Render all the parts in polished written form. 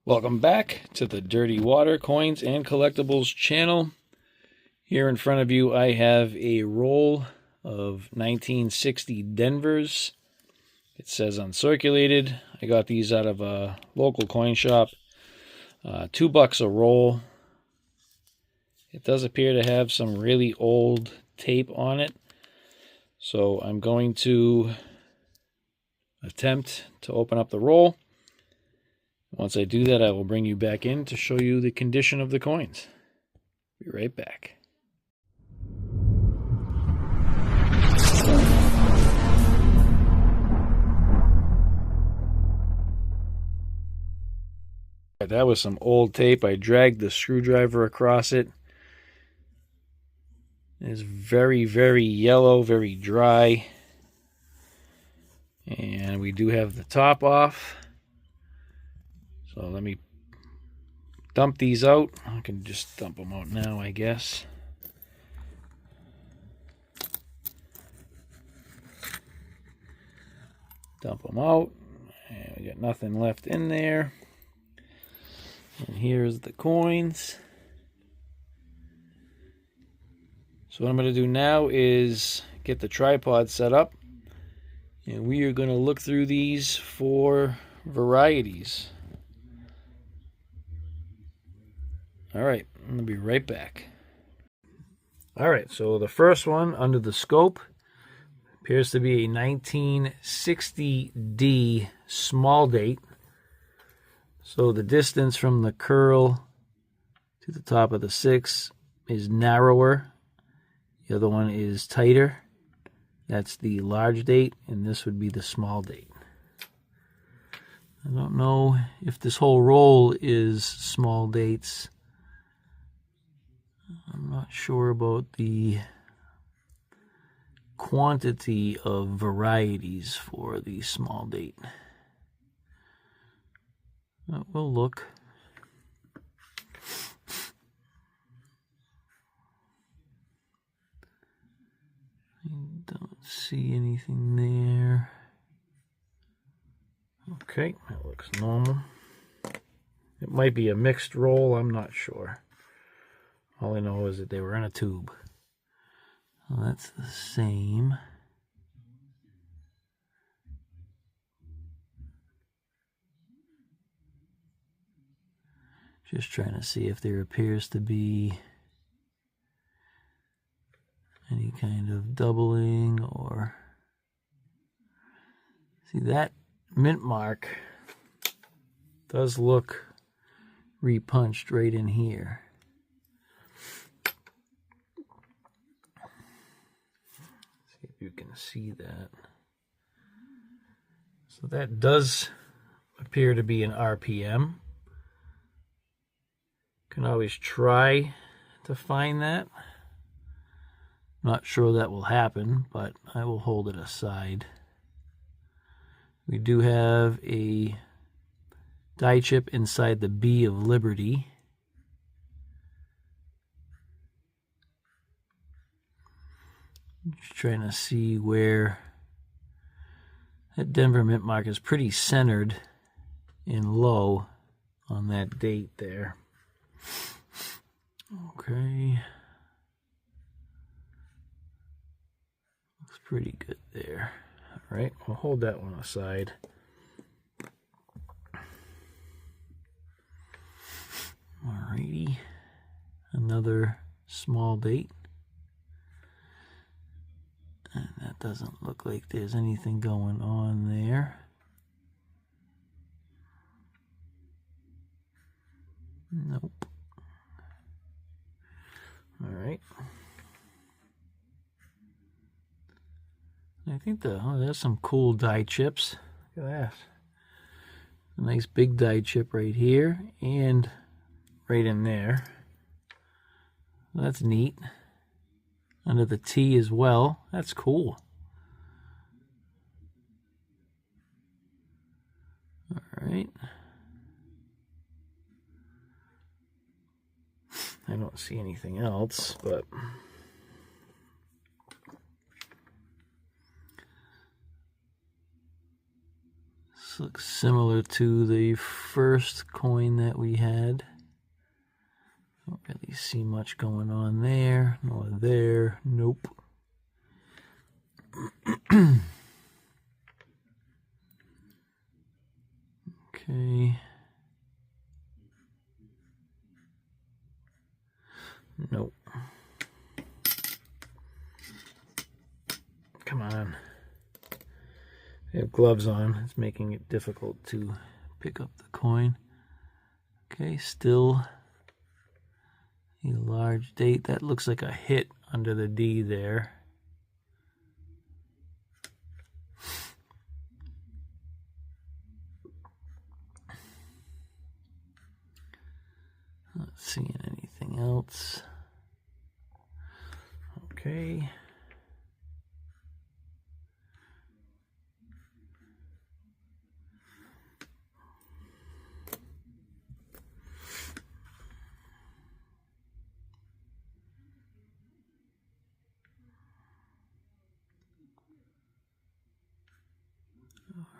Welcome back to the Dirty Water Coins and Collectibles channel. Here in front of you I have a roll of 1960 Denvers. It says uncirculated. I got these out of a local coin shop. $2 a roll. It does appear to have some really old tape on it. So I'm going to attempt to open up the roll. Once I do that, I will bring you back in to show you the condition of the coins. Be right back. That was some old tape. I dragged the screwdriver across it. It's very, very yellow, very dry. And we do have the top off. So let me dump these out. I can just dump them out now, I guess. Dump them out. And we got nothing left in there. And here's the coins. So what I'm going to do now is get the tripod set up. And we are going to look through these for varieties. Alright, I'm going to be right back. Alright, so the first one under the scope appears to be a 1960D small date. So the distance from the curl to the top of the 6 is narrower. The other one is tighter. That's the large date, and this would be the small date. I don't know if this whole roll is small dates. I'm not sure about the quantity of varieties for the small date. But we'll look. I don't see anything there. Okay, that looks normal. It might be a mixed roll, I'm not sure. All I know is that they were in a tube. Well, that's the same. Just trying to see if there appears to be any kind of doubling or... See, that mint mark does look repunched right in here. See if you can see that. So that does appear to be an RPM. Can always try to find that. Not sure that will happen, but I will hold it aside. We do have a die chip inside the B of Liberty. Just trying to see where that Denver mint mark is pretty centered and low on that date there. Okay. Looks pretty good there. All right, we'll hold that one aside. Alrighty. Another small date. And that doesn't look like there's anything going on there. Nope. All right. I think there's some cool die chips. Look at that. A nice big die chip right here and right in there. That's neat. Under the T as well. That's cool. All right. I don't see anything else, but This looks similar to the first coin that we had. Don't really see much going on there, nor there. Nope. Okay. Nope. Come on. I have gloves on. It's making it difficult to pick up the coin. Okay, still a large date. That looks like a hit under the D there. Not seeing anything else. Okay.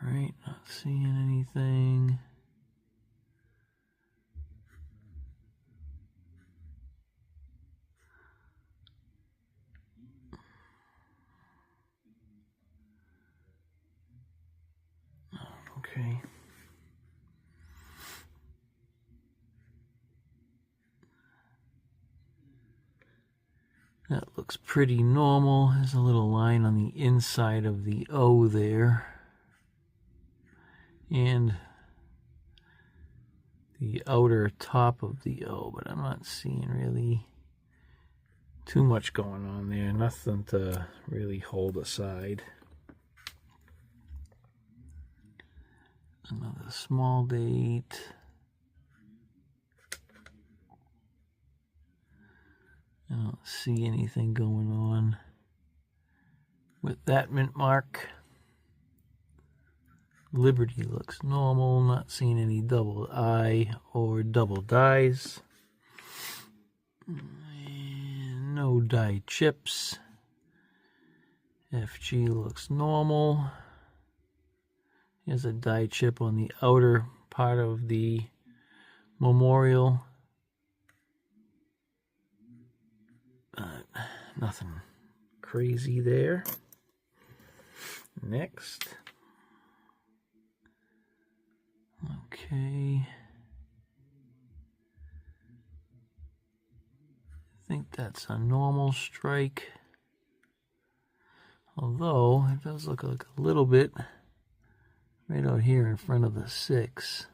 All right, not seeing anything. Okay. That looks pretty normal. There's a little line on the inside of the O there. And the outer top of the O, but I'm not seeing really too much going on there. Nothing to really hold aside. Another small date. I don't see anything going on with that mint mark. Liberty looks normal. Not seeing any double I or double dies. And no die chips. FG looks normal. There's a die chip on the outer part of the memorial. Nothing crazy there. Next. Okay. I think that's a normal strike. Although, it does look like a little bit right out here in front of the 6.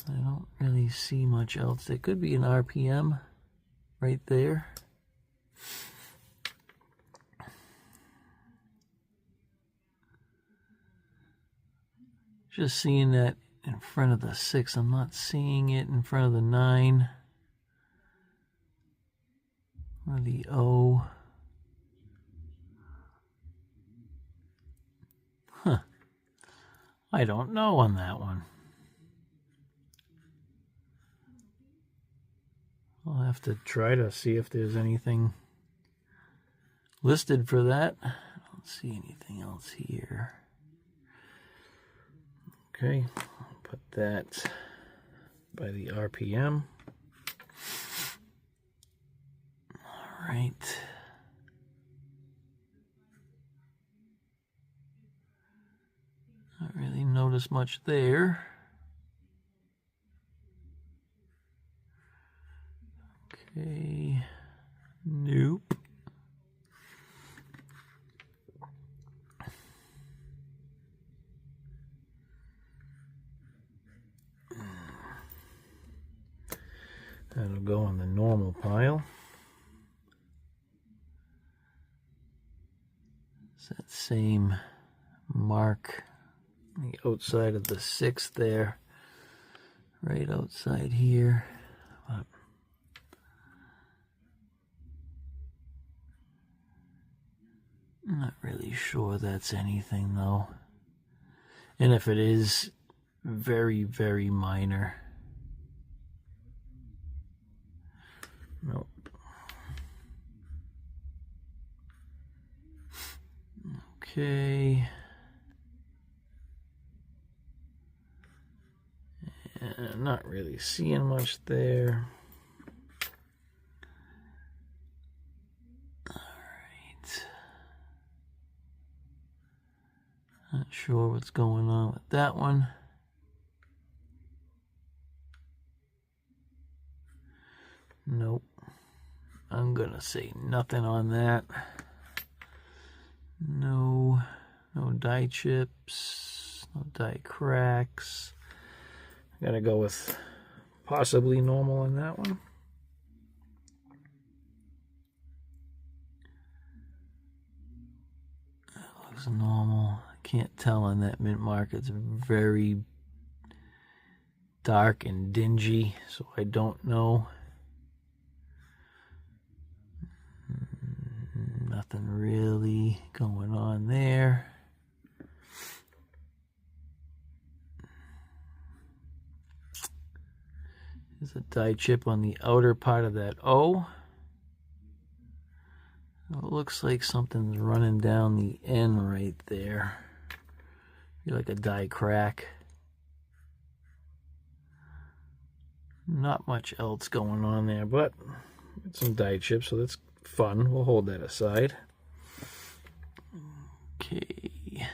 I don't really see much else. There could be an RPM right there. Just seeing that in front of the 6. I'm not seeing it in front of the 9 or the O. Huh. I don't know on that one. I'll have to try to see if there's anything listed for that. I don't see anything else here. Okay, I'll put that by the RPM. All right. Not really notice much there. Okay, nope. That'll go on the normal pile. It's that same mark on the outside of the 6 there, right outside here. But I'm not really sure that's anything though. And if it is, very, very minor. Nope. Okay. And I'm not really seeing much there. Alright. Not sure what's going on with that one. Nope. I'm gonna say nothing on that. No die chips, no die cracks. Gotta go with possibly normal on that one. That looks normal. I can't tell on that mint mark. It's very dark and dingy, so I don't know. Nothing really going on there. There's a die chip on the outer part of that O. It looks like something's running down the end right there. Maybe like a die crack. Not much else going on there, but it's some die chips, so that's fun. We'll hold that aside. Okay.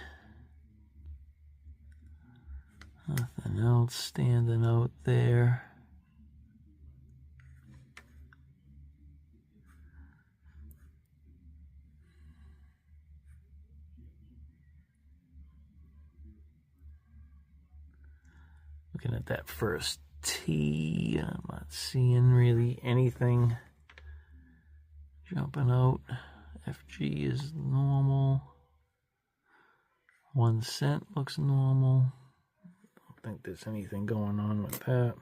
Nothing else standing out there. Looking at that first T, I'm not seeing really anything jumping out. FG is normal. 1 cent looks normal. Don't think there's anything going on with that.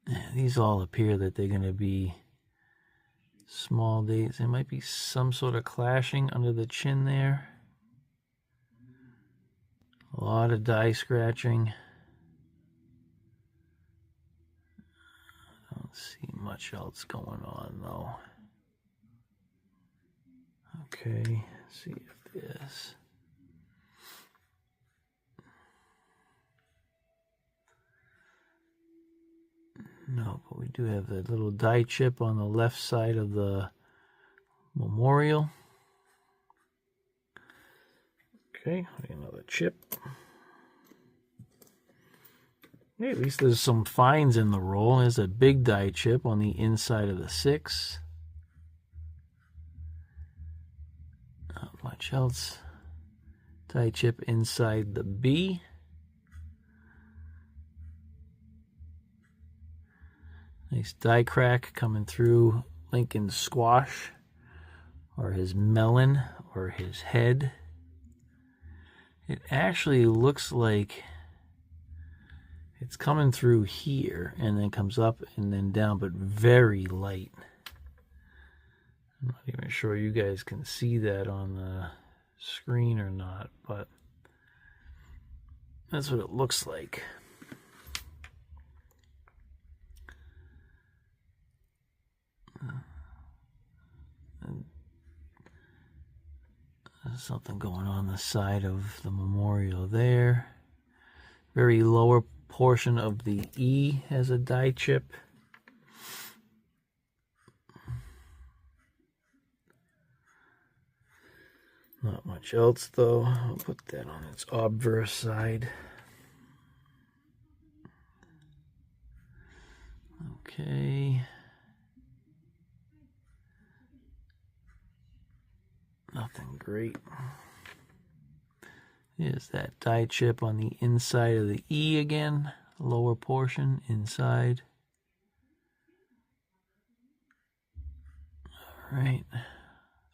Yeah, these all appear that they're going to be small dates. There might be some sort of clashing under the chin there. A lot of die scratching. Don't see much else going on though. Okay, let's see if this. No, but we do have that little die chip on the left side of the memorial. Okay, another chip. Okay, at least there's some finds in the roll. There's a big die chip on the inside of the 6. Not much else. Die chip inside the B. Nice die crack coming through Lincoln's squash, or his melon, or his head. It actually looks like it's coming through here and then comes up and then down, but very light. I'm not even sure you guys can see that on the screen or not, but that's what it looks like. There's something going on the side of the memorial there. Very lower portion of the E has a die chip. Not much else though. I'll put that on its obverse side. Okay. Nothing great. There's that die chip on the inside of the E again, lower portion inside. All right,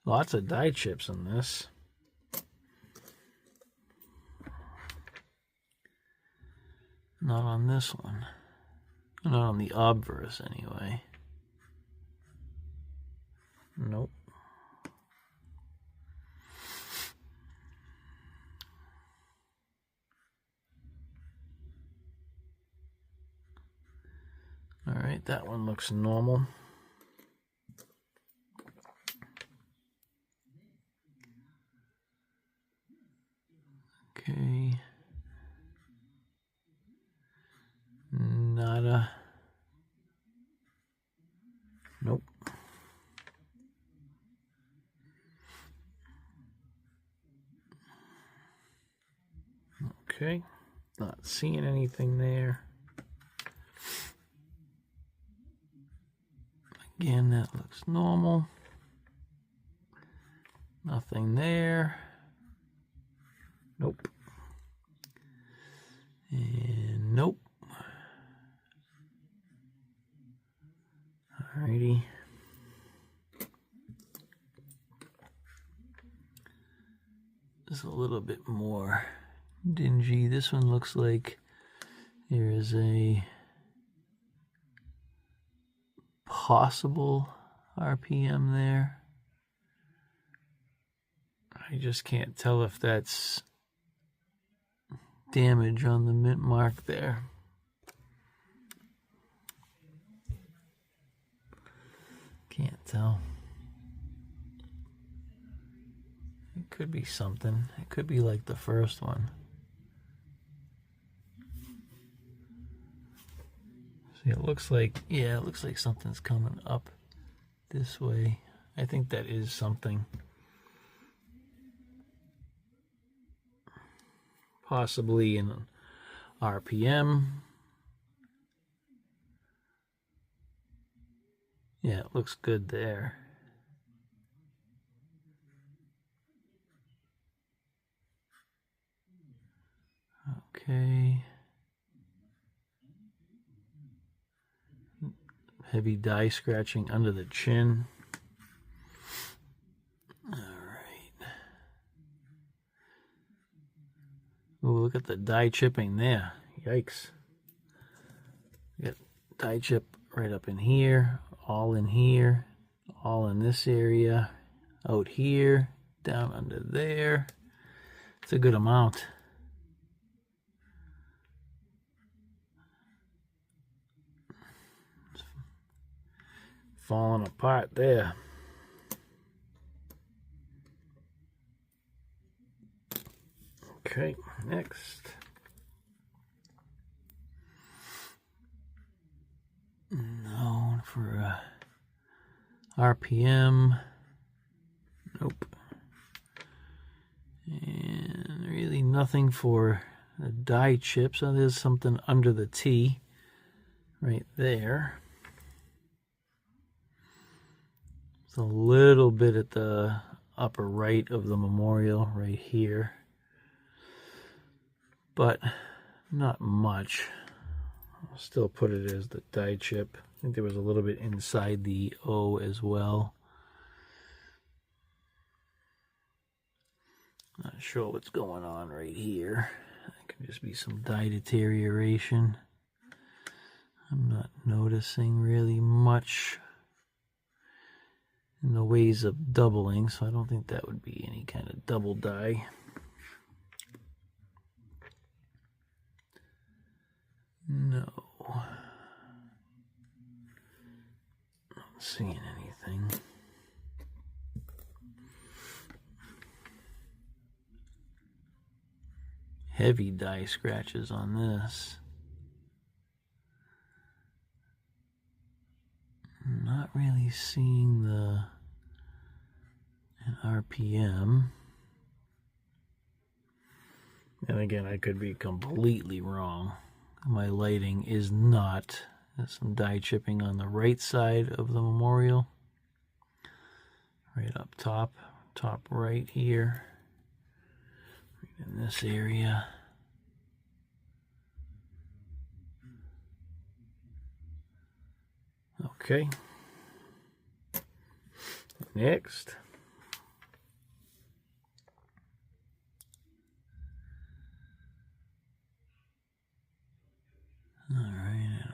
lots of die chips in this. Not on this one. Not on the obverse anyway. Nope. All right, that one looks normal. Okay. Okay, not seeing anything there. Again, that looks normal. Nothing there. Nope. And nope. Alrighty. This is a little bit more dingy. This one looks like there is a possible RPM there. I just can't tell if that's damage on the mint mark there. Can't tell. It could be something. It could be like the first one. See, it looks like, yeah, it looks like something's coming up this way. I think that is something. Possibly an RPM. Yeah, it looks good there. Okay. Heavy die scratching under the chin. All right. Oh, look at the die chipping there. Yikes. We got die chip right up in here, all in here, all in this area, out here, down under there. It's a good amount. It's falling apart there. Okay, next. No, for RPM. Nope. And really nothing for a die chip. So there's something under the T right there. It's a little bit at the upper right of the memorial right here, but not much. I'll still put it as the die chip. I think there was a little bit inside the O as well. Not sure what's going on right here. It could just be some die deterioration. I'm not noticing really much in the ways of doubling, so I don't think that would be any kind of double die. No. Not seeing anything. Heavy die scratches on this. Not really seeing an RPM. And again, I could be completely wrong. My lighting is not. There's some die chipping on the right side of the memorial. Right up top right here. Right in this area. Okay. Next. All right.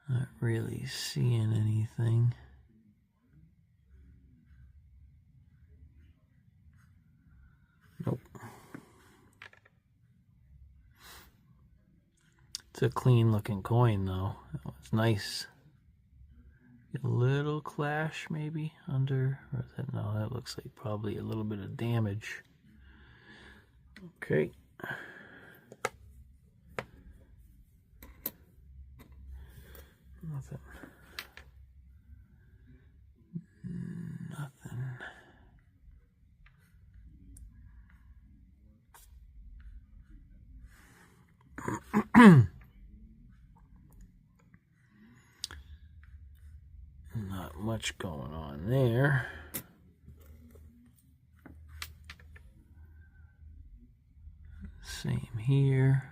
Not really seeing anything. Nope. It's a clean looking coin though. It's nice. Get a little clash maybe under, or is that, no, that looks like probably a little bit of damage. Okay. Nothing. Nothing. Not much going on there. Same here.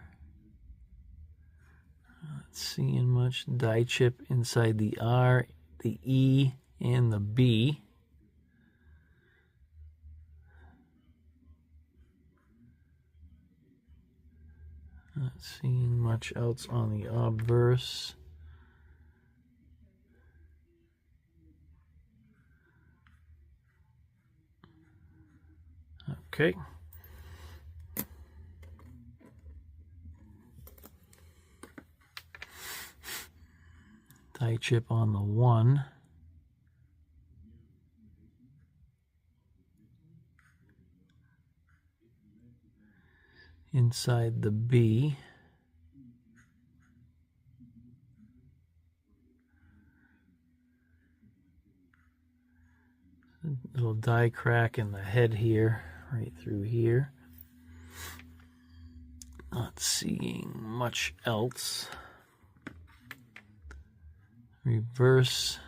Not seeing much. Die chip inside the R, the E, and the B. Not seeing much else on the obverse. Okay. Die chip on the 1. Inside the B. Little die crack in the head here, right through here. Not seeing much else. Reverse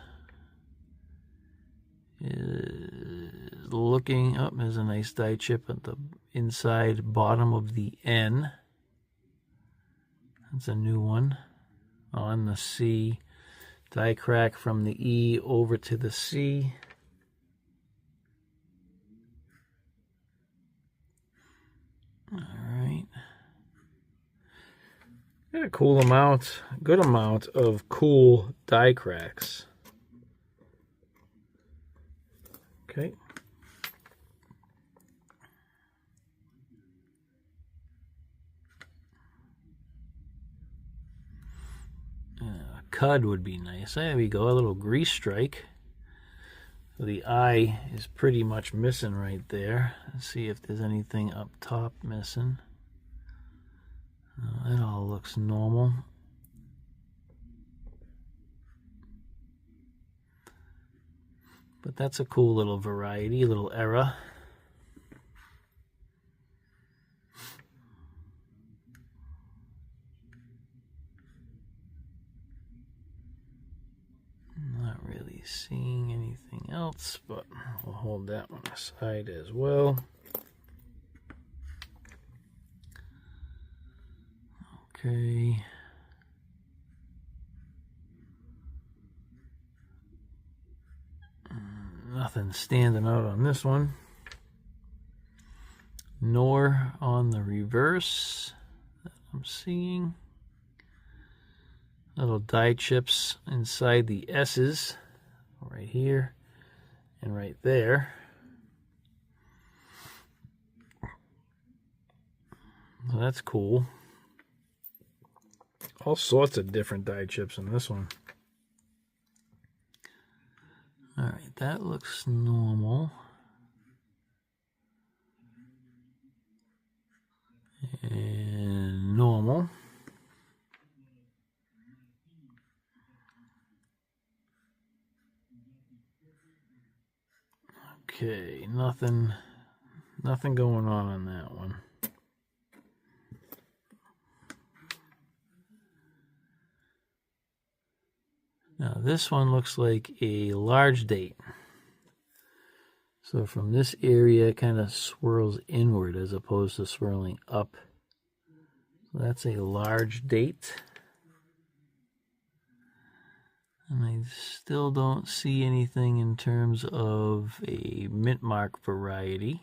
is looking up. There's a nice die chip at the inside bottom of the N. That's a new one. On the C. Die crack from the E over to the C. All right. Got a cool amount, good amount of cool die cracks. Okay. A cud would be nice. There we go, a little grease strike. So the eye is pretty much missing right there. Let's see if there's anything up top missing. That all looks normal. But that's a cool little variety, a little error. Not really seeing anything else, but we'll hold that one aside as well. Okay. Nothing standing out on this one. Nor on the reverse that I'm seeing. Little die chips inside the S's, right here and right there. So that's cool. All sorts of different die chips in this one. All right, that looks normal. And normal. Okay, nothing going on that one. Now this one looks like a large date. So from this area it kind of swirls inward as opposed to swirling up. So that's a large date. And I still don't see anything in terms of a mint mark variety.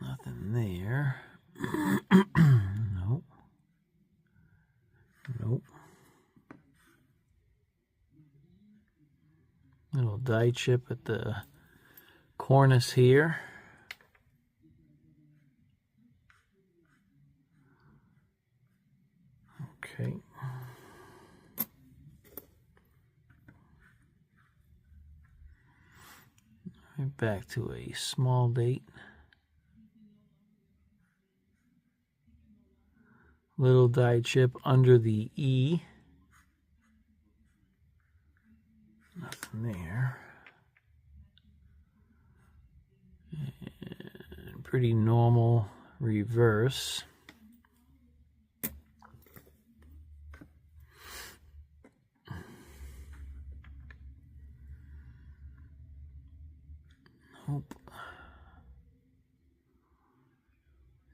Nothing there. Nope. Nope. Little die chip at the cornice here. Okay. Right back to a small date. Little die chip under the E. Nothing there. And pretty normal reverse.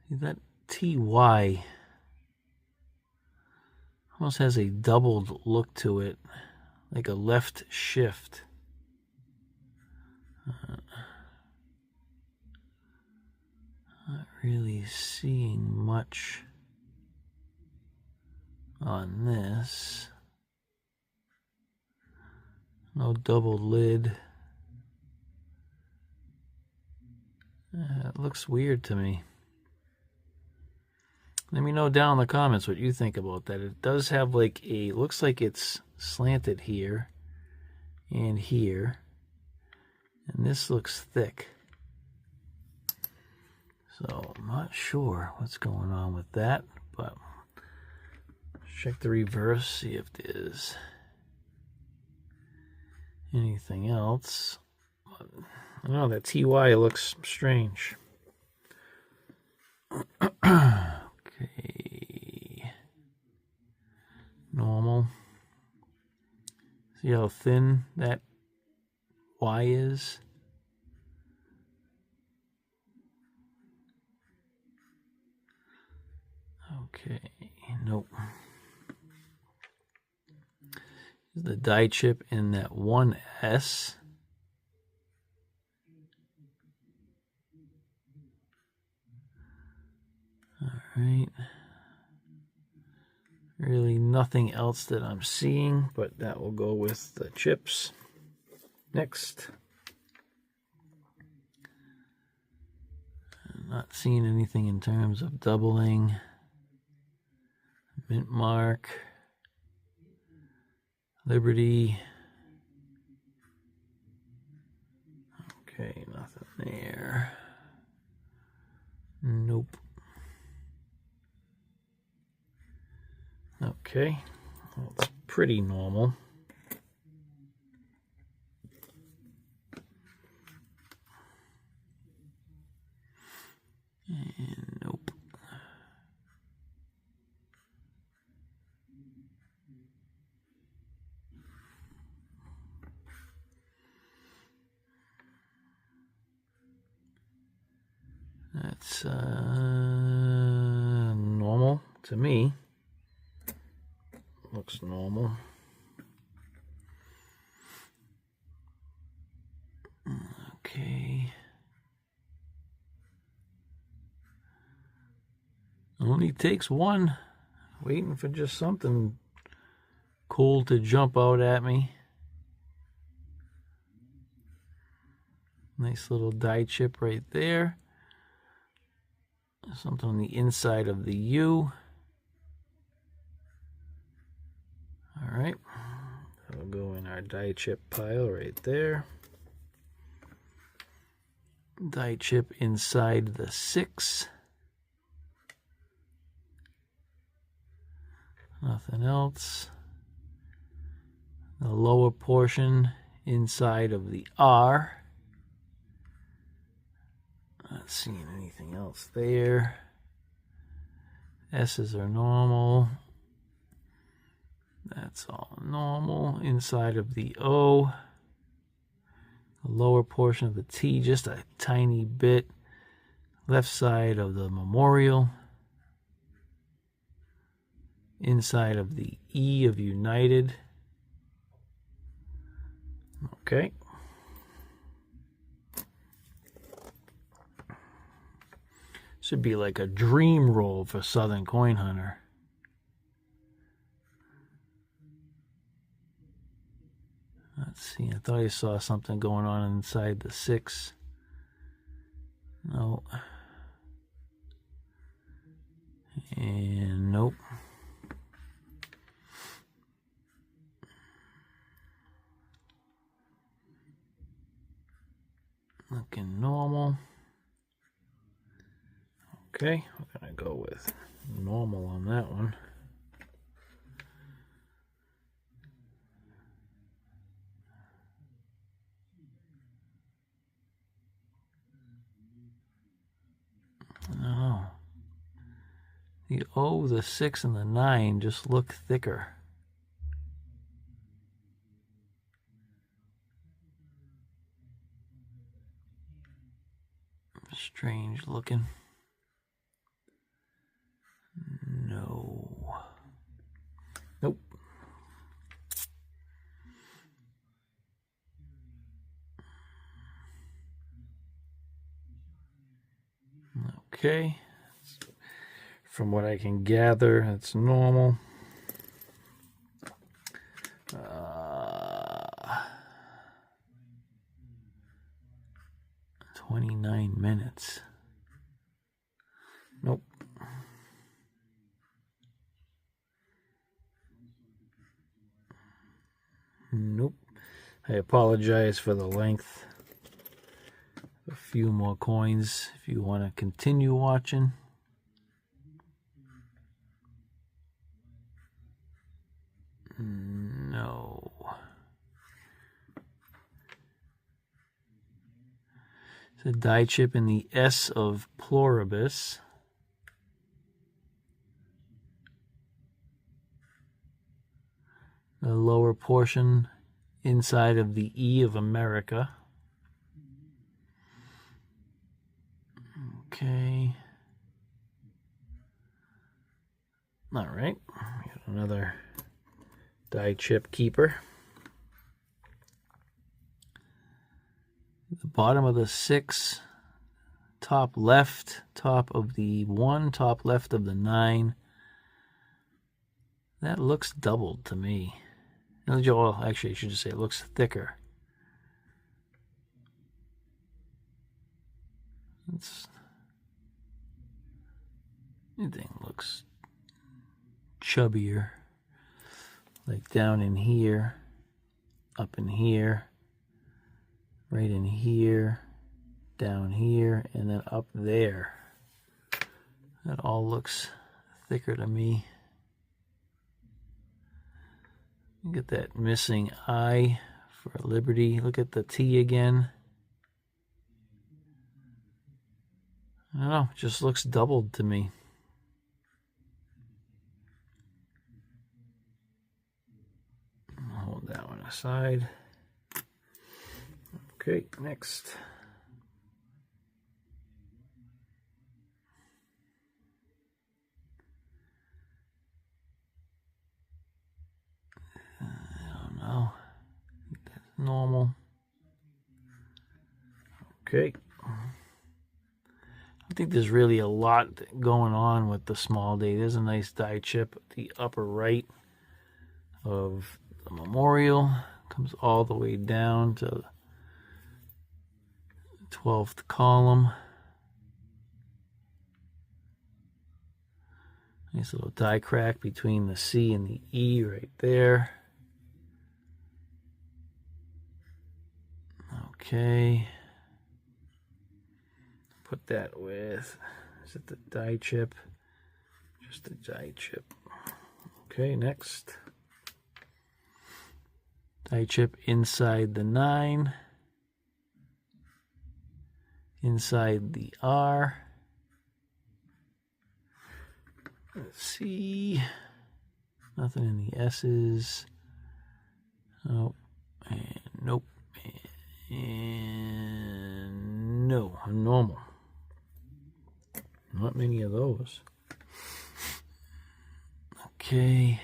See, that TY almost has a doubled look to it, like a left shift. Not really seeing much on this. No double lid. It looks weird to me. Let me know down in the comments what you think about that. It does have like a, looks like it's slanted here and here. And this looks thick. So I'm not sure what's going on with that, but check the reverse, see if there's anything else. I don't know, that TY looks strange. Okay. Normal. See how thin that Y is? Okay, nope. Here's the die chip in that 1S. All right. Really nothing else that I'm seeing, but that will go with the chips. Next. I'm not seeing anything in terms of doubling. Mint mark. Liberty. Okay, nothing there. Nope. Okay, well, it's pretty normal. And nope. That's normal to me. Looks normal. Okay. Only takes one. Waiting for just something cool to jump out at me. Nice little die chip right there. Something on the inside of the U. All right. That'll go in our die chip pile right there. Die chip inside the 6. Nothing else. The lower portion inside of the R. Not seeing anything else there. S's are normal. That's all normal. Inside of the O. The lower portion of the T, just a tiny bit. Left side of the memorial. Inside of the E of United. Okay. Should be like a dream roll for Southern Coin Hunter. Let's see, I thought I saw something going on inside the 6. No. And nope. Looking normal. Okay, we're going to go with normal on that one. Oh. The O, the 6, and the 9 just look thicker. Strange looking. Okay. From what I can gather, it's normal. 29 minutes. Nope. Nope. I apologize for the length. A few more coins if you want to continue watching. No. It's a die chip in the S of Pluribus. The lower portion inside of the E of America. Okay. All right. Got another die chip keeper. The bottom of the 6, top left, top of the 1, top left of the 9. That looks doubled to me. Well, actually, I should just say it looks thicker. Anything looks chubbier. Like down in here, up in here, right in here, down here, and then up there. That all looks thicker to me. Look at that missing I for Liberty. Look at the T again. I don't know, it just looks doubled to me. I'll hold that one aside. Okay, next. I don't know. I think that's normal. Okay. I think there's really a lot going on with the small D. There's a nice die chip at the upper right of the memorial. Comes all the way down to the 12th column. Nice little die crack between the C and the E right there. Okay. Put that with, is it the die chip? Just the die chip. Okay, next. Die chip inside the 9. Inside the R. Let's see. Nothing in the S's. Oh, and nope. And no, normal. Not many of those. Okay.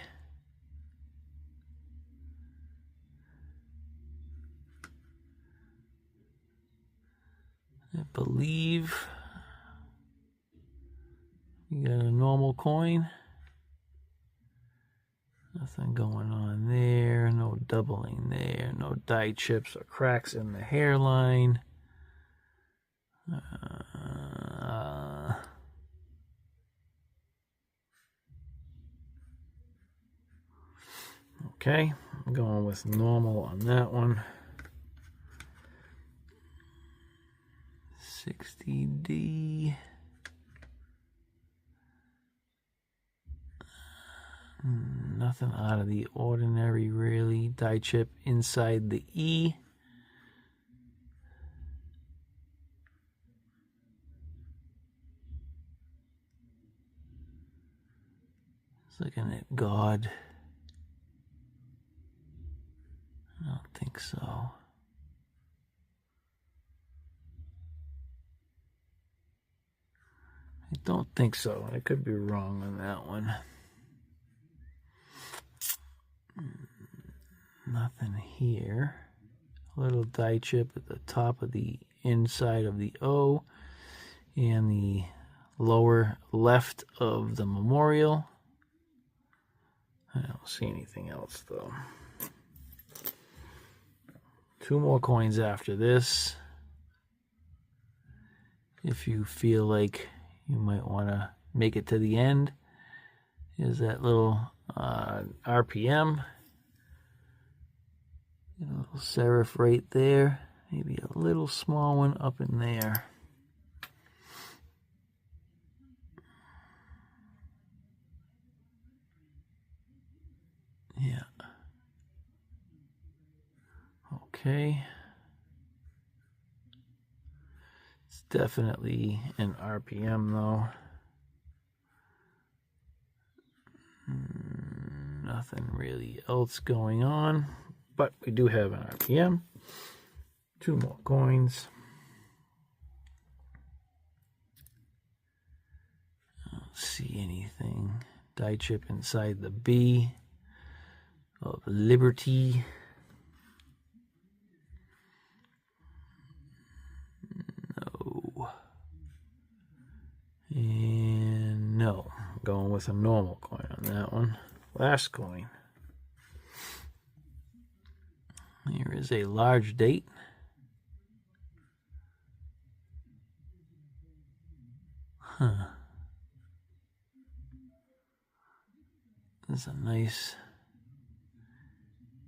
I believe you got a normal coin. Nothing going on there. No doubling there. No die chips or cracks in the hairline. Okay, I'm going with normal on that one. 60D. Nothing out of the ordinary, really. Die chip inside the E. It's looking at God. I don't think so. I don't think so. I could be wrong on that one. Nothing here. A little die chip at the top of the inside of the O and the lower left of the memorial. I don't see anything else though. 2 more coins after this. If you feel like you might want to make it to the end, is that little RPM. A little serif right there. Maybe a little small one up in there. Yeah. Okay. It's definitely an RPM though. Nothing really else going on, but we do have an RPM. 2 more coins. I don't see anything. Die chip inside the B of Liberty. No. And no. I'm going with a normal coin on that one. Last coin. Here is a large date. Huh. This is a nice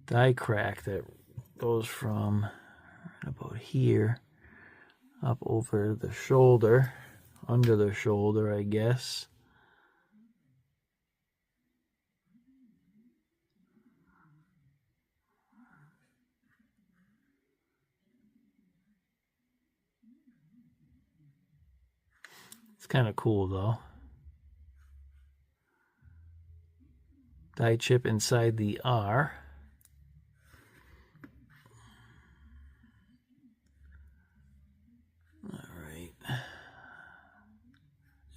die crack that goes from right about here up over the shoulder, under the shoulder, I guess. It's kind of cool though. Die chip inside the R. All right.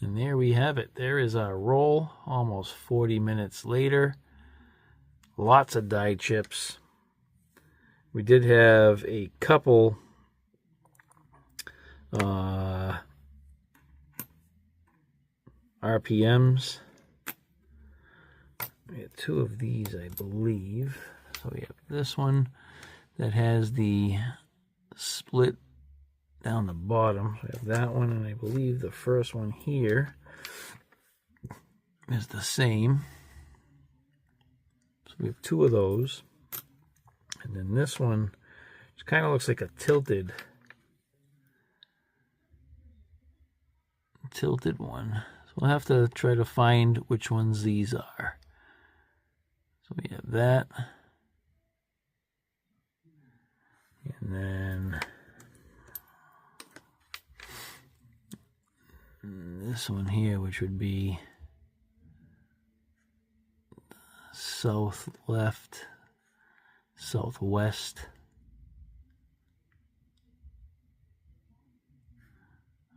And there we have it. There is our roll, almost 40 minutes later. Lots of die chips. We did have a couple RPMs. We have 2 of these, I believe. So we have this one that has the split down the bottom. So we have that one, and I believe the first one here is the same. So we have 2 of those. And then this one, which kind of looks like a tilted one. So we'll have to try to find which ones these are. So we have that. And then this one here, which would be south left, southwest.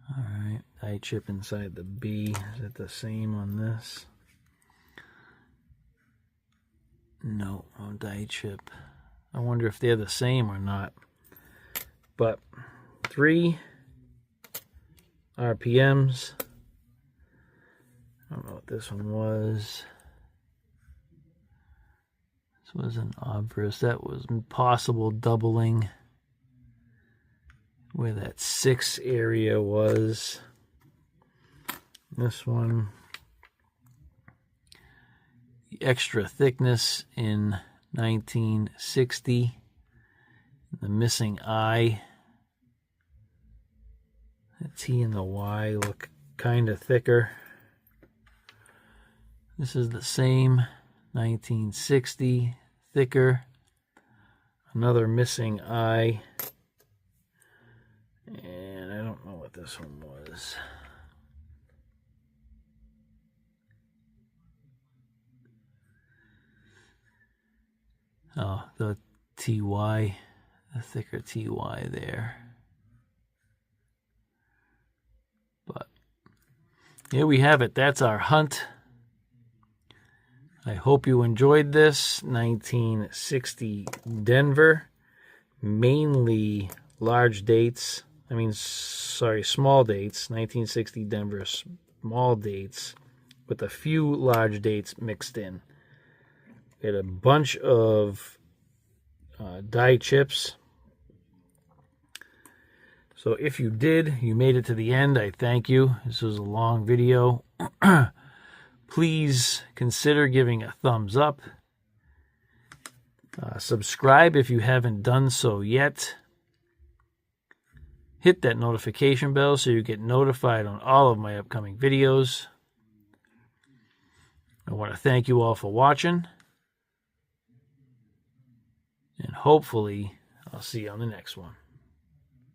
All right, die chip inside the B. Is it the same on this? No, no die chip. I wonder if they're the same or not. But 3 RPMs. I don't know what this one was. This was an obverse. That was possible doubling where that 6 area was. This one, the extra thickness in 1960. The missing I. The T and the Y look kind of thicker. This is the same 1960, thicker. Another missing I. And I don't know what this one was. Oh, the TY, the thicker TY there. But here we have it. That's our hunt. I hope you enjoyed this. 1960 Denver. Mainly large dates. Small dates. 1960 Denver, small dates with a few large dates mixed in. We had a bunch of die chips. So if you made it to the end, I thank you. This was a long video. Please consider giving a thumbs up. Subscribe if you haven't done so yet. Hit that notification bell so you get notified on all of my upcoming videos. I want to thank you all for watching. And hopefully, I'll see you on the next one.